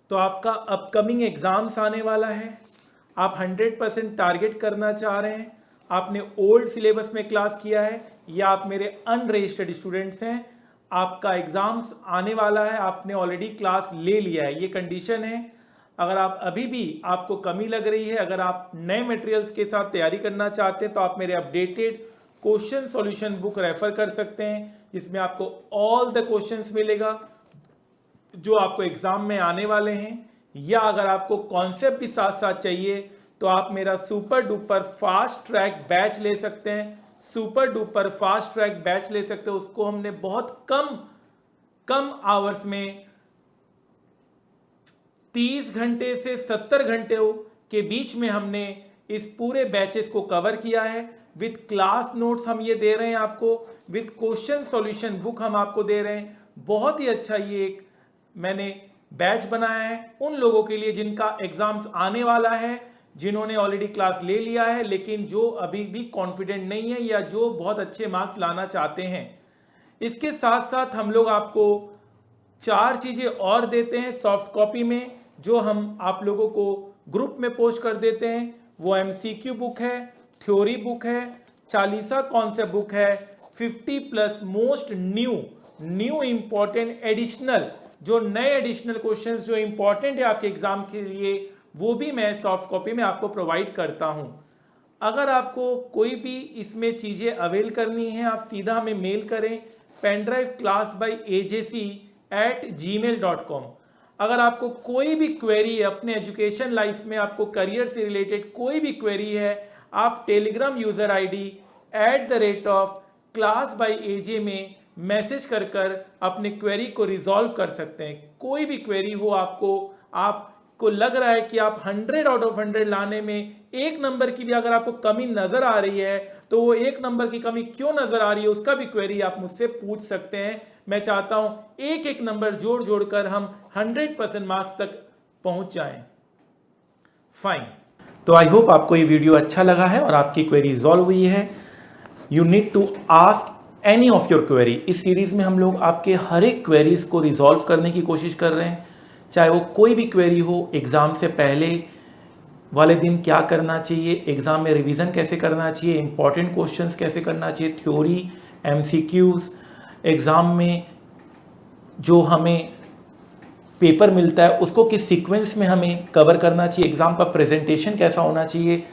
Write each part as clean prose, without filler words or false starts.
तो आपका upcoming exams आने वाला है, आप 100% टारगेट करना चाह रहे हैं, आपने ओल्ड सिलेबस में क्लास किया है या आप मेरे अनरजिस्टर्ड स्टूडेंट्स हैं, आपका एग्ज़ाम्स आने वाला है, आपने ऑलरेडी क्लास ले लिया है, ये कंडीशन है। अगर आप अभी भी आपको कमी लग रही है, अगर आप नए मटेरियल्स के साथ तैयारी करना चाहते हैं तो आप मेरे updated question solution book refer कर सकते हैं, जिसमें आपको ऑल द क्वेश्चंस मिलेगा जो आपको एग्जाम में आने वाले हैं। या अगर आपको कॉन्सेप्ट भी साथ साथ चाहिए तो आप मेरा super duper fast track batch ले सकते हैं। Super duper fast track batch ले सकते हैं, उसको हमने बहुत कम आवर्स में 30 घंटे से 70 घंटे के बीच में हमने इस पूरे बैचेस को कवर किया है। विद क्लास नोट्स हम ये दे रहे हैं आपको, विद क्वेश्चन सॉल्यूशन बुक हम आपको दे रहे हैं। बहुत ही अच्छा ये एक मैंने बैच बनाया है उन लोगों के लिए जिनका एग्जाम्स आने वाला है, जिन्होंने ऑलरेडी क्लास ले लिया है लेकिन जो अभी भी कॉन्फिडेंट नहीं है या जो बहुत अच्छे मार्क्स लाना चाहते हैं। इसके साथ साथ हम लोग आपको 4 चीज़ें और देते हैं सॉफ्ट कॉपी में, जो हम आप लोगों को ग्रुप में पोस्ट कर देते हैं। वो MCQ बुक है, थ्योरी बुक है, 40 कॉन्सेप्ट बुक है, 50+ मोस्ट न्यू इंपॉर्टेंट एडिशनल, जो नए एडिशनल क्वेश्चंस जो इंपॉर्टेंट है आपके एग्जाम के लिए, वो भी मैं सॉफ्ट कॉपी में आपको प्रोवाइड करता हूं। अगर आपको कोई भी इसमें चीज़ें अवेल करनी है, आप सीधा हमें मेल करें pendriveclassbyajc@gmail.com। अगर आपको कोई भी क्वेरी है अपने एजुकेशन लाइफ में, आपको करियर से रिलेटेड कोई भी क्वेरी है, आप टेलीग्राम यूज़र ID @classbyaj में मैसेज कर अपने क्वेरी को रिजॉल्व कर सकते हैं। कोई भी क्वेरी हो आपको लग रहा है कि आप 100 आउट ऑफ 100 लाने में एक नंबर की भी अगर आपको कमी नजर आ रही है, तो वो एक नंबर की कमी क्यों नजर आ रही है उसका भी क्वेरी आप मुझसे पूछ सकते हैं। मैं चाहता हूं एक एक नंबर जोड़ कर हम 100% मार्क्स तक पहुंच जाएं। फाइन, तो आई होप आपको ये वीडियो अच्छा लगा है और आपकी क्वेरी रिजॉल्व हुई है। You need to ask any of your query. इस सीरीज में हम लोग आपके हर एक क्वेरीज को रिजॉल्व करने की कोशिश कर रहे हैं, चाहे वो कोई भी क्वेरी हो। एग्जाम से पहले वाले दिन क्या करना चाहिए, एग्जाम में रिवीजन कैसे करना चाहिए, इंपॉर्टेंट क्वेश्चंस कैसे करना चाहिए, थ्योरी, MCQs, एग्जाम में जो हमें पेपर मिलता है उसको किस सीक्वेंस में हमें कवर करना चाहिए, एग्जाम का प्रेजेंटेशन कैसा होना चाहिए,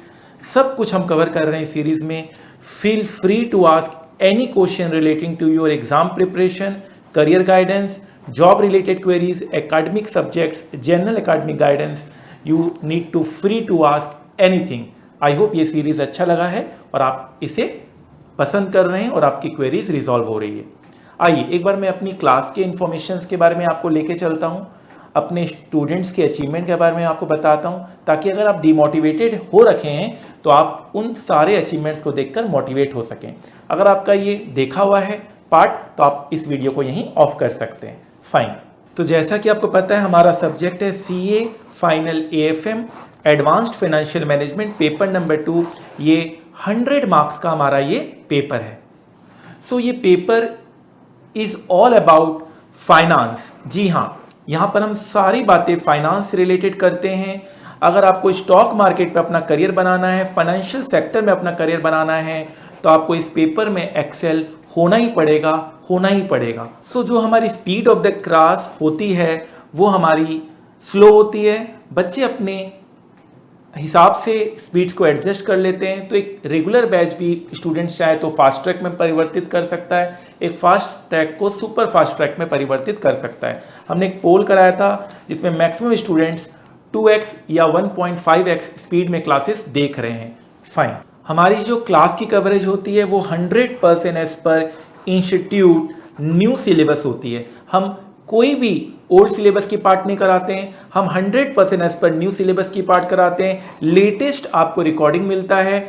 सब कुछ हम कवर कर रहे हैं इस सीरीज में। Feel free to ask any question relating to your exam preparation, career guidance, job related queries, academic subjects, general academic guidance. You need to free to ask anything. I hope ये series अच्छा लगा है और आप इसे पसंद कर रहे हैं और आपकी क्वेरीज रिजॉल्व हो रही है। आइए एक बार मैं अपनी क्लास के इंफॉर्मेशंस के बारे में आपको लेके चलता हूँ, अपने स्टूडेंट्स के अचीवमेंट के बारे में आपको बताता हूँ, ताकि अगर आप डिमोटिवेटेड हो रखे हैं तो आप उन सारे अचीवमेंट्स को देखकर मोटिवेट हो सकें। अगर आपका ये देखा हुआ है पार्ट तो आप इस वीडियो को यहीं ऑफ कर सकते हैं। फाइन, तो जैसा कि आपको पता है हमारा सब्जेक्ट है CA final AFM advanced financial management paper number 2। ये 100 मार्क्स का हमारा ये पेपर है। सो ये paper is all about finance. जी हाँ, यहाँ पर हम सारी बातें फाइनेंस से रिलेटेड करते हैं। अगर आपको स्टॉक मार्केट पे अपना करियर बनाना है, फाइनेंशियल सेक्टर में अपना करियर बनाना है, तो आपको इस पेपर में एक्सेल होना ही पड़ेगा। सो जो हमारी स्पीड ऑफ द क्लास होती है वो हमारी स्लो होती है। बच्चे अपने हिसाब से स्पीड्स को एडजस्ट कर लेते हैं। तो एक रेगुलर बैच भी स्टूडेंट्स चाहे तो फास्ट ट्रैक में परिवर्तित कर सकता है, एक फास्ट ट्रैक को सुपर फास्ट ट्रैक में परिवर्तित कर सकता है। हमने एक पोल कराया था जिसमें मैक्सिमम स्टूडेंट्स 2x या 1.5x स्पीड में क्लासेस देख रहे हैं। फाइन, हमारी जो क्लास की कवरेज होती है वो 100% as per institute new syllabus होती है। हम कोई भी ओल्ड सिलेबस की पार्ट नहीं कराते हैं, हम 100% एज पर न्यू सिलेबस की पार्ट कराते हैं। लेटेस्ट आपको रिकॉर्डिंग मिलता है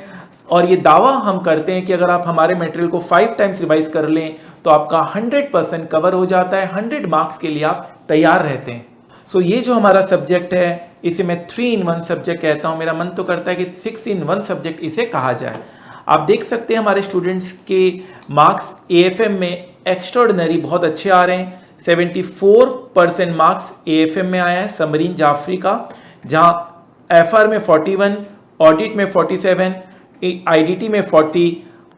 और ये दावा हम करते हैं कि अगर आप हमारे मटेरियल को 5 टाइम्स रिवाइज कर लें तो आपका 100% कवर हो जाता है, 100 मार्क्स के लिए आप तैयार रहते हैं। सो ये जो हमारा सब्जेक्ट है इसे मैं 3 in 1 सब्जेक्ट कहता हूँ। मेरा मन तो करता है कि 6 in 1 सब्जेक्ट इसे कहा जाए। आप देख सकते हैं हमारे स्टूडेंट्स के मार्क्स AFM में एक्स्ट्राऑर्डिनरी बहुत अच्छे आ रहे हैं। 74% मार्क्स एएफएम में आया है समरीन जाफरी का, जहां एफआर में 41, ऑडिट में 47, आईडीटी में 40,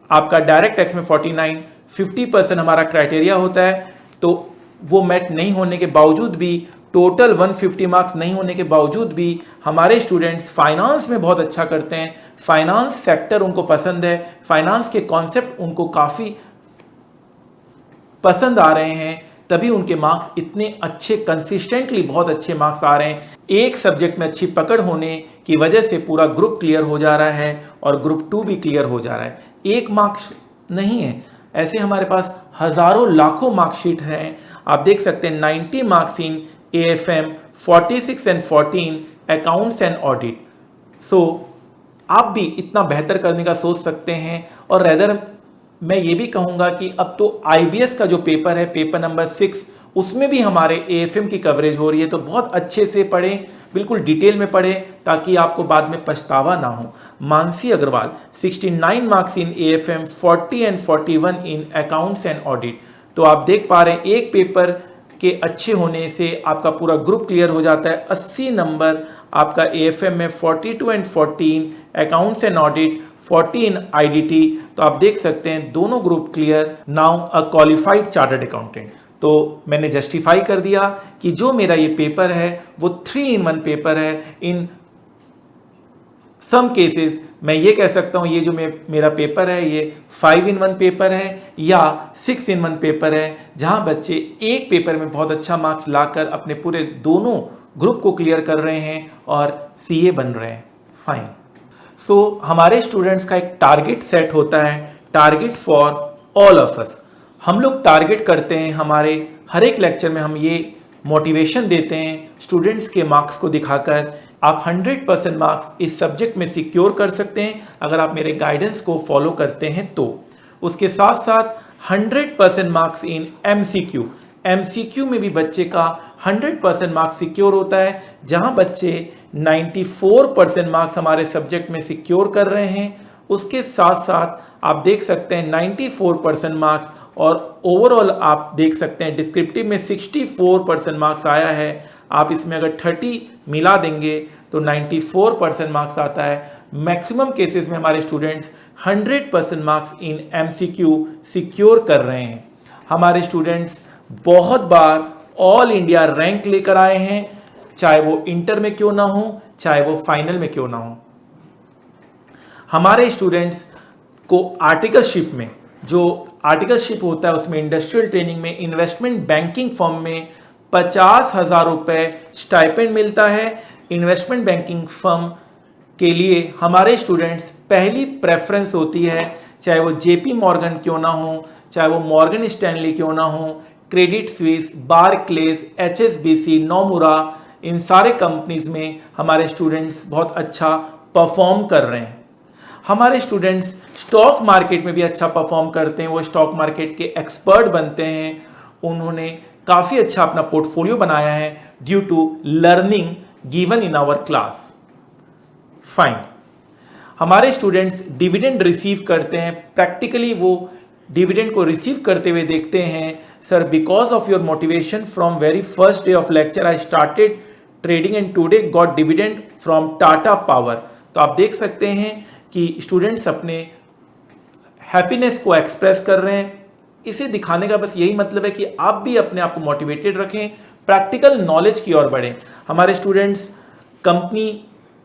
आपका डायरेक्ट टैक्स में 49, 50% हमारा क्राइटेरिया होता है। तो वो मैट नहीं होने के बावजूद भी, टोटल 150 मार्क्स नहीं होने के बावजूद भी हमारे स्टूडेंट्स फाइनेंस में बहुत अच्छा करते हैं। फाइनेंस सेक्टर उनको पसंद है, फाइनेंस के कॉन्सेप्ट उनको काफ़ी पसंद आ रहे हैं, तभी उनके मार्क्स इतने अच्छे, कंसिस्टेंटली बहुत अच्छे मार्क्स आ रहे हैं। एक सब्जेक्ट में अच्छी पकड़ होने की वजह से पूरा ग्रुप क्लियर हो जा रहा है और ग्रुप 2 भी क्लियर हो जा रहा है। एक मार्क्स नहीं है, ऐसे हमारे पास हजारों लाखों मार्कशीट हैं। आप देख सकते हैं 90 marks in AFM, 46 and 14 accounts and audit. So आप भी इतना बेहतर करने का सोच सकते हैं। और रेदर मैं ये भी कहूँगा कि अब तो आईबीएस का जो पेपर है, पेपर नंबर 6, उसमें भी हमारे एएफएम की कवरेज हो रही है। तो बहुत अच्छे से पढ़ें, बिल्कुल डिटेल में पढ़ें, ताकि आपको बाद में पछतावा ना हो। Mansi Agarwal 69 marks in AFM, 40 and 41 in accounts and audit. तो आप देख पा रहे हैं एक पेपर के अच्छे होने से आपका पूरा ग्रुप क्लियर हो जाता है। 80 नंबर आपका एएफएम में, 42 and 14 accounts and audit, 14 IDT. तो आप देख सकते हैं दोनों group clear, now a qualified chartered accountant. तो मैंने जस्टिफाई कर दिया कि जो मेरा ये पेपर है वो 3 in 1 पेपर है। इन सम केसेस मैं ये कह सकता हूँ ये जो मेरा पेपर है ये 5 in 1 पेपर है या 6 in 1 पेपर है, जहाँ बच्चे एक पेपर में बहुत अच्छा मार्क्स लाकर अपने पूरे दोनों ग्रुप को क्लियर कर रहे हैं और सीए बन रहे हैं। फाइन। सो हमारे स्टूडेंट्स का एक टारगेट सेट होता है, target for all of us. हम लोग टारगेट करते हैं, हमारे हर एक लेक्चर में हम ये मोटिवेशन देते हैं स्टूडेंट्स के मार्क्स को दिखाकर। आप 100% मार्क्स इस सब्जेक्ट में सिक्योर कर सकते हैं अगर आप मेरे गाइडेंस को फॉलो करते हैं तो। उसके साथ साथ 100% मार्क्स इन एमसीक्यू, एमसीक्यू में भी बच्चे का 100% मार्क्स सिक्योर होता है, जहां बच्चे 94% मार्क्स हमारे सब्जेक्ट में सिक्योर कर रहे हैं। उसके साथ साथ आप देख सकते हैं 94% मार्क्स, और ओवरऑल आप देख सकते हैं डिस्क्रिप्टिव में 64% मार्क्स आया है। आप इसमें अगर 30 मिला देंगे तो 94% मार्क्स आता है। मैक्सिमम केसेस में हमारे students 100% marks in MCQ secure कर रहे हैं। हमारे स्टूडेंट्स बहुत बार ऑल इंडिया रैंक लेकर आए हैं, चाहे वो इंटर में क्यों ना हो, चाहे वो फाइनल में क्यों ना हो। हमारे स्टूडेंट्स को आर्टिकलशिप में, जो आर्टिकलशिप होता है उसमें इंडस्ट्रियल ट्रेनिंग में, इन्वेस्टमेंट बैंकिंग फर्म में 50,000 रुपये स्टाइपेंड मिलता है। इन्वेस्टमेंट बैंकिंग फर्म के लिए हमारे स्टूडेंट्स पहली प्रेफरेंस होती है, चाहे वो जेपी मॉर्गन क्यों ना हो, चाहे वो मॉर्गन स्टैनली क्यों ना हो, credit Swiss, Barclays, HSBC, Nomura, इन सारे कंपनीज में हमारे स्टूडेंट्स बहुत अच्छा परफॉर्म कर रहे हैं। हमारे स्टूडेंट्स स्टॉक मार्केट में भी अच्छा परफॉर्म करते हैं, वो स्टॉक मार्केट के एक्सपर्ट बनते हैं। उन्होंने काफ़ी अच्छा अपना पोर्टफोलियो बनाया है due to learning given in our class. Fine. हमारे स्टूडेंट्स डिविडेंड रिसीव करते हैं, प्रैक्टिकली वो डिविडेंड को रिसीव करते हुए देखते हैं। Sir, because of your motivation from very first day of lecture I started trading and today got dividend from Tata power. तो आप देख सकते हैं कि स्टूडेंट्स अपने हैप्पीनेस को एक्सप्रेस कर रहे हैं। इसे दिखाने का बस यही मतलब है कि आप भी अपने आप को मोटिवेटेड रखें, प्रैक्टिकल नॉलेज की ओर बढ़ें। हमारे स्टूडेंट्स कंपनी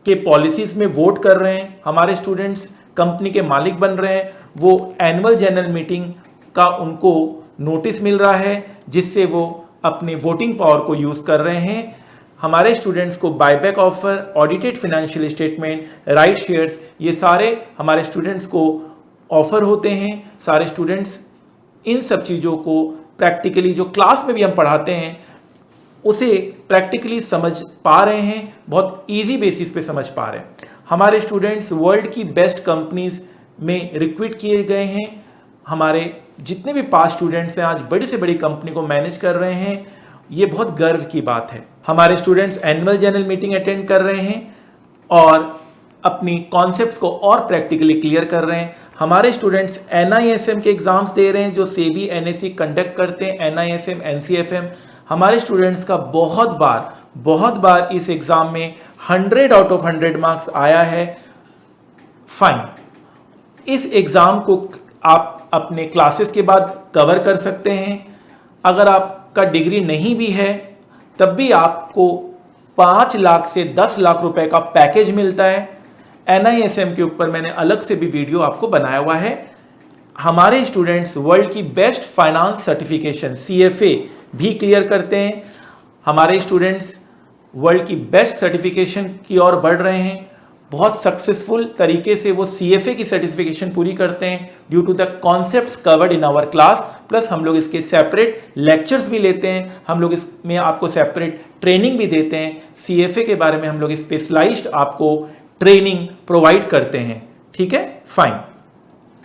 के पॉलिसीज में वोट कर रहे हैं, हमारे स्टूडेंट्स कंपनी के मालिक बन रहे हैं। वो एनुअल जनरल मीटिंग का उनको नोटिस मिल रहा है, जिससे वो अपने वोटिंग पावर को यूज़ कर रहे हैं। हमारे स्टूडेंट्स को buyback offer, audited financial statement, right shares, ये सारे हमारे स्टूडेंट्स को ऑफर होते हैं। सारे स्टूडेंट्स इन सब चीज़ों को प्रैक्टिकली, जो क्लास में भी हम पढ़ाते हैं, उसे प्रैक्टिकली समझ पा रहे हैं, बहुत इजी बेसिस पे समझ पा रहे हैं। हमारे स्टूडेंट्स वर्ल्ड की बेस्ट कंपनीज में रिक्रूट किए गए हैं। हमारे जितने भी पास स्टूडेंट्स हैं आज बड़ी से बड़ी कंपनी को मैनेज कर रहे हैं, ये बहुत गर्व की बात है। हमारे students annual general meeting attend कर रहे हैं और अपनी कॉन्सेप्ट्स को और प्रैक्टिकली क्लियर कर रहे हैं। हमारे स्टूडेंट्स NISM के एग्जाम्स दे रहे हैं जो सेबी NSE कंडक्ट करते हैं, NISM NCFM। हमारे स्टूडेंट्स का बहुत बार इस एग्जाम में 100 आउट ऑफ 100 मार्क्स आया है। फाइन, इस एग्जाम को आप अपने क्लासेस के बाद कवर कर सकते हैं। अगर आपका डिग्री नहीं भी है तब भी आपको 5 लाख से 10 लाख रुपए का पैकेज मिलता है। NISM के ऊपर मैंने अलग से भी वीडियो आपको बनाया हुआ है। हमारे स्टूडेंट्स वर्ल्ड की बेस्ट फाइनेंस सर्टिफिकेशन CFA भी क्लियर करते हैं। हमारे स्टूडेंट्स वर्ल्ड की बेस्ट सर्टिफिकेशन की ओर बढ़ रहे हैं। बहुत सक्सेसफुल तरीके से वो CFA की सर्टिफिकेशन पूरी करते हैं due to the concepts covered in our class. Plus हम लोग इसके सेपरेट लेक्चर्स भी लेते हैं, हम लोग इसमें आपको सेपरेट ट्रेनिंग भी देते हैं। CFA के बारे में हम लोग स्पेशलाइज्ड आपको ट्रेनिंग प्रोवाइड करते हैं। ठीक है, फाइन।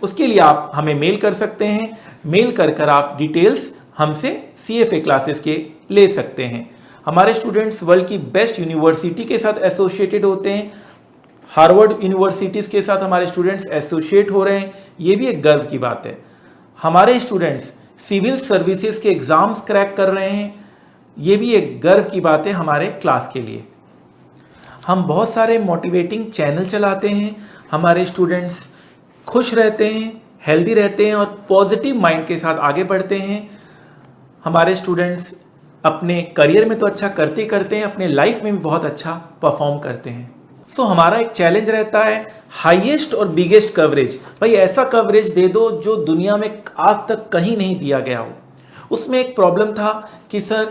उसके लिए आप हमें मेल कर सकते हैं, मेल कर आप डिटेल्स हमसे CFA क्लासेस के ले सकते हैं। हमारे स्टूडेंट्स वर्ल्ड की बेस्ट यूनिवर्सिटी के साथ एसोसिएटेड होते हैं। हार्वर्ड यूनिवर्सिटीज़ के साथ हमारे स्टूडेंट्स एसोसिएट हो रहे हैं, ये भी एक गर्व की बात है। हमारे स्टूडेंट्स सिविल सर्विसेज के एग्जाम्स क्रैक कर रहे हैं, ये भी एक गर्व की बात है हमारे क्लास के लिए। हम बहुत सारे मोटिवेटिंग चैनल चलाते हैं, हमारे स्टूडेंट्स खुश रहते हैं, हेल्दी रहते हैं और पॉजिटिव माइंड के साथ आगे बढ़ते हैं। हमारे स्टूडेंट्स अपने करियर में तो अच्छा करते करते हैं, अपने लाइफ में भी बहुत अच्छा परफॉर्म करते हैं। सो हमारा एक चैलेंज रहता है हाईएस्ट और बिगेस्ट कवरेज। भाई ऐसा कवरेज दे दो जो दुनिया में आज तक कहीं नहीं दिया गया हो। उसमें एक प्रॉब्लम था कि सर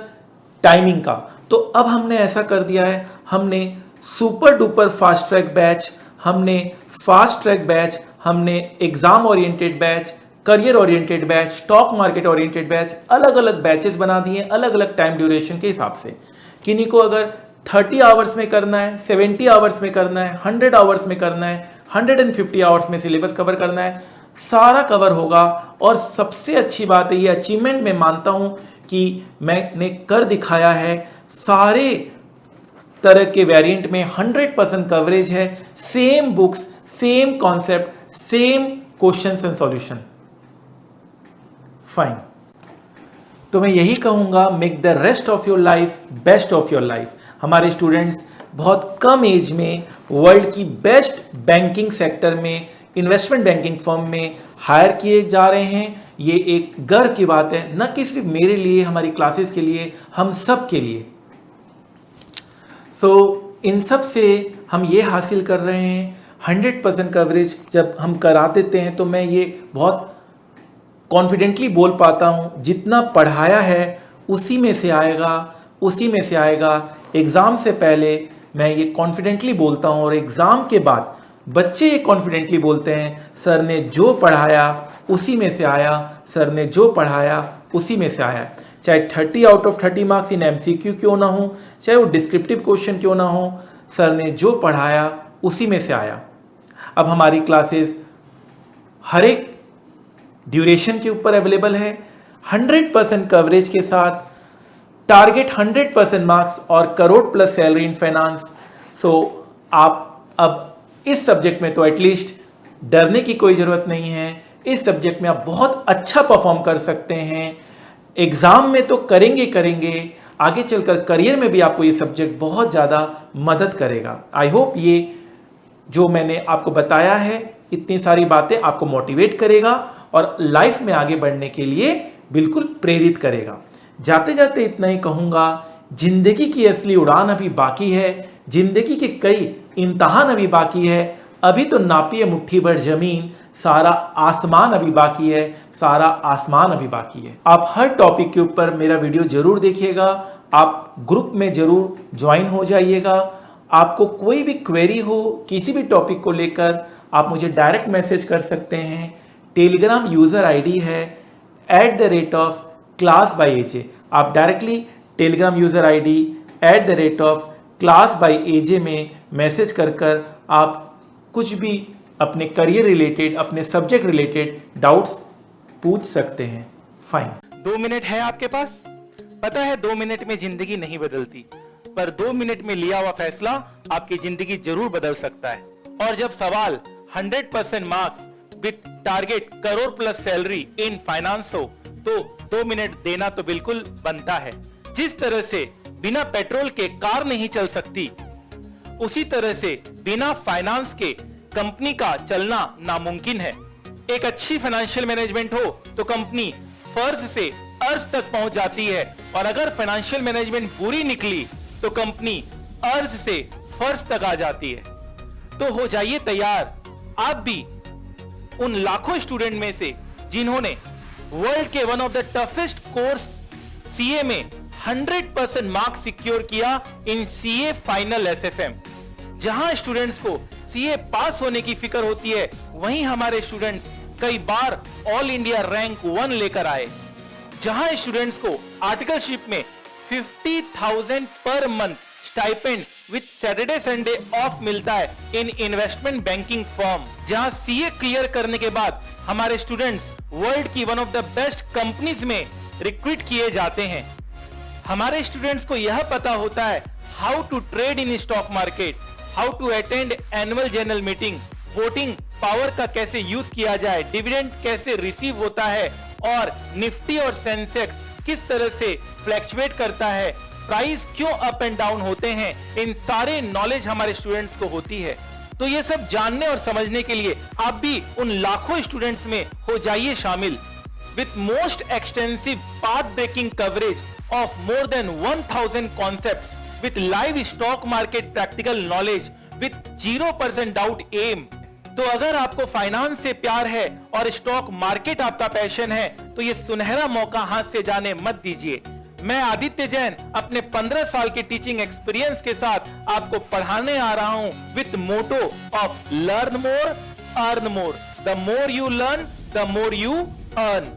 टाइमिंग का, तो अब हमने ऐसा कर दिया है, हमने super duper fast track batch, हमने फास्ट ट्रैक बैच, हमने exam oriented batch, career oriented batch, stock market oriented batch, अलग अलग बैचेस बना दिए अलग अलग टाइम ड्यूरेशन के हिसाब से। किन्हीं को अगर 30 आवर्स में करना है, 70 आवर्स में करना है, 100 आवर्स में करना है, 150 आवर्स में सिलेबस कवर करना है, सारा कवर होगा। और सबसे अच्छी बात है, ये अचीवमेंट मैं मानता हूं कि मैंने कर दिखाया है। सारे तरह के वेरिएंट में 100% कवरेज है, same books, same concept, same questions and solution. Fine, तो मैं यही कहूंगा, make the rest of your life best of your life. हमारे स्टूडेंट्स बहुत कम एज में वर्ल्ड की बेस्ट बैंकिंग सेक्टर में, इन्वेस्टमेंट बैंकिंग फर्म में हायर किए जा रहे हैं। ये एक गर्व की बात है, न कि सिर्फ मेरे लिए, हमारी क्लासेस के लिए, हम सब के लिए। इन सब से हम ये हासिल कर रहे हैं 100% कवरेज जब हम करा देते हैं, तो मैं ये बहुत कॉन्फिडेंटली बोल पाता हूँ, जितना पढ़ाया है उसी में से आएगा, उसी में से आएगा। एग्ज़ाम से पहले मैं ये कॉन्फिडेंटली बोलता हूँ और एग्ज़ाम के बाद बच्चे ये कॉन्फिडेंटली बोलते हैं, सर ने जो पढ़ाया उसी में से आया, सर ने जो पढ़ाया उसी में से आया। चाहे 30 out of 30 marks in MCQ क्यों ना हो, चाहे वो डिस्क्रिप्टिव क्वेश्चन क्यों ना हो, सर ने जो पढ़ाया उसी में से आया। अब हमारी क्लासेस हर एक ड्यूरेशन के ऊपर अवेलेबल है, 100% कवरेज के साथ, टारगेट 100% मार्क्स और crore plus salary in finance. आप अब इस सब्जेक्ट में तो एटलीस्ट डरने की कोई ज़रूरत नहीं है। इस सब्जेक्ट में आप बहुत अच्छा परफॉर्म कर सकते हैं। एग्ज़ाम में तो करेंगे, आगे चलकर करियर में भी आपको ये सब्जेक्ट बहुत ज़्यादा मदद करेगा। आई होप ये जो मैंने आपको बताया है, इतनी सारी बातें आपको मोटिवेट करेगा और लाइफ में आगे बढ़ने के लिए बिल्कुल प्रेरित करेगा। जाते जाते इतना ही कहूँगा, जिंदगी की असली उड़ान अभी बाकी है, जिंदगी के कई इम्तहान अभी बाकी है। अभी तो नापिए मुट्ठी भर जमीन, सारा आसमान अभी बाकी है, सारा आसमान अभी बाकी है। आप हर टॉपिक के ऊपर मेरा वीडियो जरूर देखिएगा, आप ग्रुप में जरूर ज्वाइन हो जाइएगा। आपको कोई भी क्वेरी हो किसी भी टॉपिक को लेकर, आप मुझे डायरेक्ट मैसेज कर सकते हैं। टेलीग्राम यूज़र आईडी है @class_by_aj। आप directly Telegram user ID @class_by_aj में मैसेज कर आप कुछ भी अपने करियर रिलेटेड, अपने सब्जेक्ट रिलेटेड डाउट्स पूछ सकते हैं। फाइन, 2 मिनट है आपके पास? पता है 2 मिनट में जिंदगी नहीं बदलती, पर 2 मिनट में लिया हुआ फैसला आपकी जिंदगी जरूर बदल सकता है। और जब सवाल 100% marks with target crore plus salary in finance हो तो 2 मिनट देना तो बिल्कुल बनता है। जिस तरह से बिना पेट्रोल के कार नहीं चल सकती, उसी तरह से बिना फाइनेंस के कंपनी का चलना नामुमकिन है। एक अच्छी फाइनेंशियल मैनेजमेंट हो तो कंपनी फर्ज से अर्ज तक पहुंच जाती है, और अगर फाइनेंशियल मैनेजमेंट बुरी निकली तो कंपनी अर्ज से फर्ज तक आ जाती है। तो हो जाइए तैयार आप भी उन लाखों स्टूडेंट में से जिन्होंने वर्ल्ड के one of the toughest course CA में 100% मार्क्स सिक्योर किया इन सीए फाइनल एसएफएम। जहां स्टूडेंट्स को सीए पास होने की फिक्र होती है, वहीं हमारे स्टूडेंट्स कई बार ऑल इंडिया रैंक 1 लेकर आए। जहां स्टूडेंट्स को आर्टिकलशिप में 50,000 per month stipend with Saturday Sunday off मिलता है इन इन्वेस्टमेंट बैंकिंग फर्म। जहां सीए क्लियर करने के बाद हमारे स्टूडेंट्स वर्ल्ड की one of the best companies में रिक्रूट किए जाते हैं। हमारे स्टूडेंट्स को यह पता होता है how to trade in stock market, how to attend annual general meeting, voting power का कैसे यूज किया जाए, डिविडेंड कैसे रिसीव होता है, और निफ्टी और सेंसेक्स किस तरह से फ्लैक्चुएट करता है, प्राइस क्यों अप एंड डाउन होते हैं। इन सारे नॉलेज हमारे स्टूडेंट्स को होती है। तो ये सब जानने और समझने के लिए आप भी उन लाखों स्टूडेंट्स में हो जाइए शामिल। With most extensive path breaking coverage of more than 1000 concepts with live stock market practical knowledge with 0% doubt aim। तो अगर आपको फाइनेंस से प्यार है और स्टॉक मार्केट आपका पैशन है तो ये सुनहरा मौका हाथ से जाने मत दीजिए। मैं आदित्य जैन अपने 15 साल के टीचिंग एक्सपीरियंस के साथ आपको पढ़ाने आ रहा हूं with motto of learn more earn more. The more you learn the more you earn.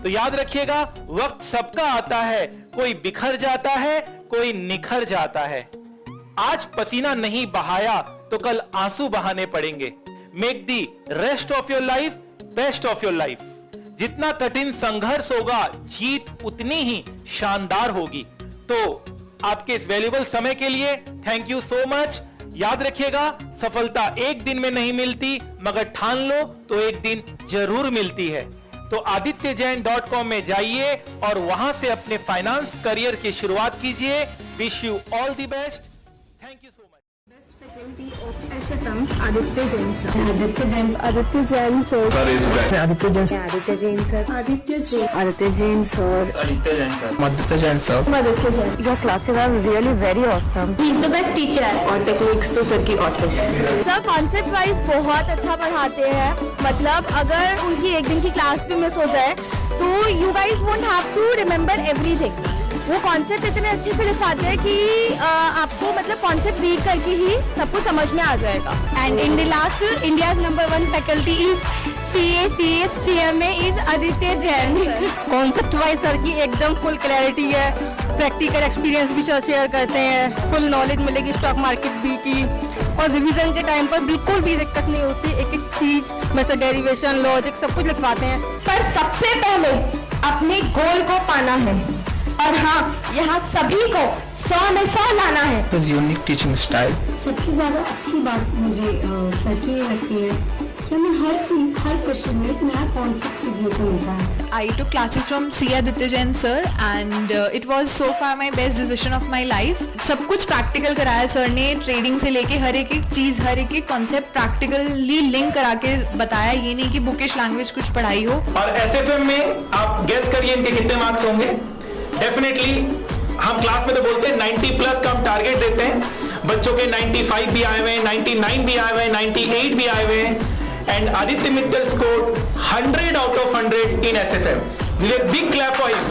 तो याद रखिएगा, वक्त सबका आता है, कोई बिखर जाता है, कोई निखर जाता है। आज पसीना नहीं बहाया तो कल आंसू बहाने पड़ेंगे। Make the rest of your life best of your life. जितना कठिन संघर्ष होगा, जीत उतनी ही शानदार होगी। तो आपके इस वैल्यूएबल समय के लिए थैंक यू सो मच। याद रखिएगा, सफलता एक दिन में नहीं मिलती, मगर ठान लो तो एक दिन जरूर मिलती है। तो adityajain.com में जाइए और वहां से अपने फाइनेंस करियर की शुरुआत कीजिए। Wish you all the best. Thank you so much. Faculty of SFM, Aditya Jain sir. Aditya Jain sir. Aditya Jain sir. Aditya Jain sir. Aditya Jain sir. Aditya Jain. Aditya Jain sir. Aditya Jain sir. Aditya Jain sir. Aditya Jain. Your classes are really very awesome. He is the best teacher. और techniques तो sir की awesome. Sir concept wise बहुत अच्छा पढ़ाते हैं। मतलब अगर उनकी एक दिन की क्लास भी मिस हो जाए तो you guys won't have to remember everything. वो कॉन्सेप्ट इतने अच्छे से लिखाते हैं कि आपको मतलब कॉन्सेप्ट रीड करके ही सब कुछ समझ में आ जाएगा। And in the last India's number 1 faculty is CMA is Aditya Jain. Concept wise sir की एकदम फुल क्लैरिटी है। प्रैक्टिकल एक्सपीरियंस भी सर शेयर करते हैं। फुल नॉलेज मिलेगी स्टॉक मार्केट भी की, और रिवीजन के टाइम पर बिल्कुल भी दिक्कत नहीं होती। एक एक चीज जैसे डेरिवेशन, लॉजिक सब कुछ लिखवाते हैं। पर सबसे पहले अपने गोल को पाना है, और हाँ, यहाँ सभी को 100 में 100 लाना है। His unique teaching style. सबसे ज़्यादा अच्छी बात मुझे सर की ये लगती है कि हमें हर चीज़, हर क्वेश्चन में एक नया कॉन्सेप्ट सीखने को मिलता है। I took classes from C. Aditya Jain sir and it was so far my best decision of my life. सब कुछ प्रैक्टिकल कराया सर ने, ट्रेडिंग से लेके हर एक चीज़, हर एक कॉन्सेप्ट प्रैक्टिकली लिंक करा के बताया। ये नहीं कि बुकिश लैंग्वेज कुछ पढ़ाई हो। और एसएफएम में आप गेस करिए इनके कितने मार्क्स होंगे। डेफिनेटली हम क्लास में तो बोलते हैं 90 प्लस का हम टारगेट देते हैं। बच्चों के 95 भी आए हुए हैं, 99 भी आए हुए हैं, 98 भी आए हुए हैं। And Aditya Mittal score 100 out of 100 in SFM. Big clap for him.